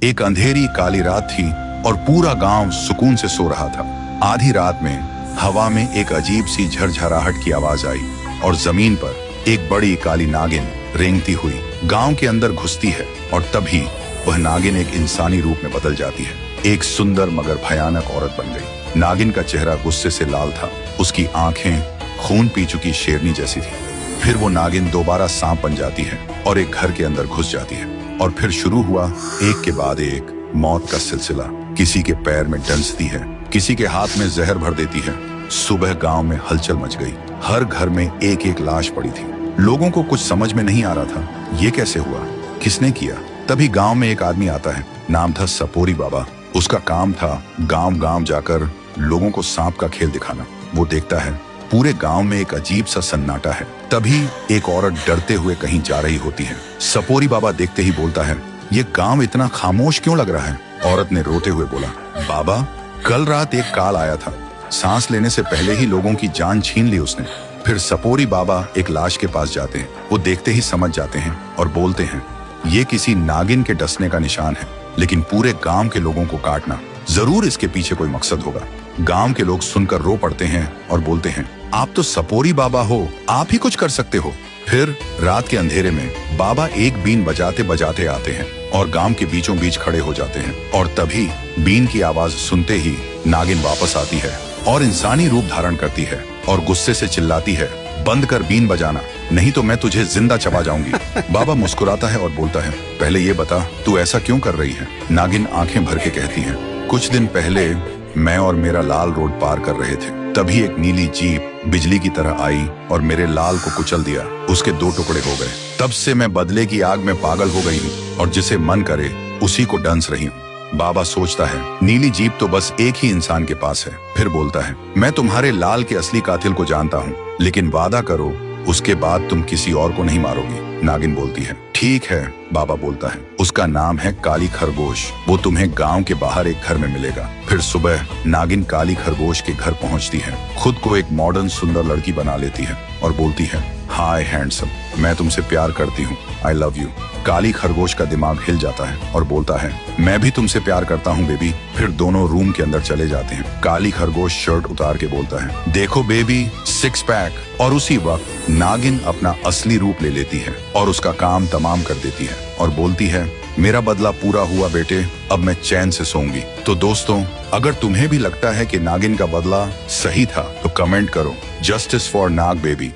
एक अंधेरी काली रात थी और पूरा गांव सुकून से सो रहा था। आधी रात में हवा में एक अजीब सी झरझराहट की आवाज आई और जमीन पर एक बड़ी काली नागिन रेंगती हुई गांव के अंदर घुसती है। और तभी वह नागिन एक इंसानी रूप में बदल जाती है। एक सुंदर मगर भयानक औरत बन गई। नागिन का चेहरा गुस्से से लाल था, उसकी आंखें खून पी चुकी शेरनी जैसी थी। फिर वो नागिन दोबारा सांप बन जाती है और एक घर के अंदर घुस जाती है। और फिर शुरू हुआ एक के बाद एक मौत का सिलसिला। किसी के पैर में डंसती है, किसी के हाथ में जहर भर देती है। सुबह गांव में हलचल मच गई। हर घर में एक एक लाश पड़ी थी। लोगों को कुछ समझ में नहीं आ रहा था, ये कैसे हुआ, किसने किया। तभी गांव में एक आदमी आता है, नाम था सपोरी बाबा। उसका काम था गांव गांव जाकर लोगों को सांप का खेल दिखाना। वो देखता है पूरे गांव में एक अजीब सा सन्नाटा है। तभी एक औरत डरते हुए कहीं जा रही होती है। सपोरी बाबा देखते ही बोलता है, ये गांव इतना खामोश क्यों लग रहा है। औरत ने रोते हुए बोला, बाबा कल रात एक काल आया था, सांस लेने से पहले ही लोगों की जान छीन ली उसने। फिर सपोरी बाबा एक लाश के पास जाते हैं। वो देखते ही समझ जाते हैं और बोलते हैं, ये किसी नागिन के डसने का निशान है, लेकिन पूरे गांव के लोगों को काटना, जरूर इसके पीछे कोई मकसद होगा। गांव के लोग सुनकर रो पड़ते हैं और बोलते हैं, आप तो सपोरी बाबा हो, आप ही कुछ कर सकते हो। फिर रात के अंधेरे में बाबा एक बीन बजाते बजाते आते हैं और गांव के बीचों बीच खड़े हो जाते हैं। और तभी बीन की आवाज सुनते ही नागिन वापस आती है और इंसानी रूप धारण करती है और गुस्से से चिल्लाती है, बंद कर बीन बजाना, नहीं तो मैं तुझे जिंदा चबा जाऊंगी। बाबा मुस्कुराता है और बोलता है, पहले ये बता तू ऐसा क्यों कर रही है। नागिन आंखें भर के कहती है, कुछ दिन पहले मैं और मेरा लाल रोड पार कर रहे थे, तभी एक नीली जीप बिजली की तरह आई और मेरे लाल को कुचल दिया। उसके 2 टुकड़े हो गए। तब से मैं बदले की आग में पागल हो गई हूँ और जिसे मन करे उसी को डंस रही हूँ। बाबा सोचता है, नीली जीप तो बस एक ही इंसान के पास है। फिर बोलता है, मैं तुम्हारे लाल के असली कातिल को जानता हूँ, लेकिन वादा करो उसके बाद तुम किसी और को नहीं मारोगी। नागिन बोलती है, ठीक है। बाबा बोलता है, उसका नाम है काली खरगोश, वो तुम्हें गांव के बाहर एक घर में मिलेगा। फिर सुबह नागिन काली खरगोश के घर पहुंचती है, खुद को एक मॉडर्न सुंदर लड़की बना लेती है और बोलती है, हाय हैंडसम, मैं तुमसे प्यार करती हूँ, आई लव यू। काली खरगोश का दिमाग हिल जाता है और बोलता है, मैं भी तुमसे प्यार करता हूँ बेबी। फिर दोनों रूम के अंदर चले जाते हैं। काली खरगोश शर्ट उतार के बोलता है, देखो बेबी, 6 पैक। और उसी वक्त नागिन अपना असली रूप ले लेती है और उसका काम तमाम कर देती है और बोलती है, मेरा बदला पूरा हुआ बेटे, अब मैं चैन से सोऊंगी। तो दोस्तों, अगर तुम्हें भी लगता है कि नागिन का बदला सही था तो कमेंट करो, जस्टिस फॉर नाग बेबी।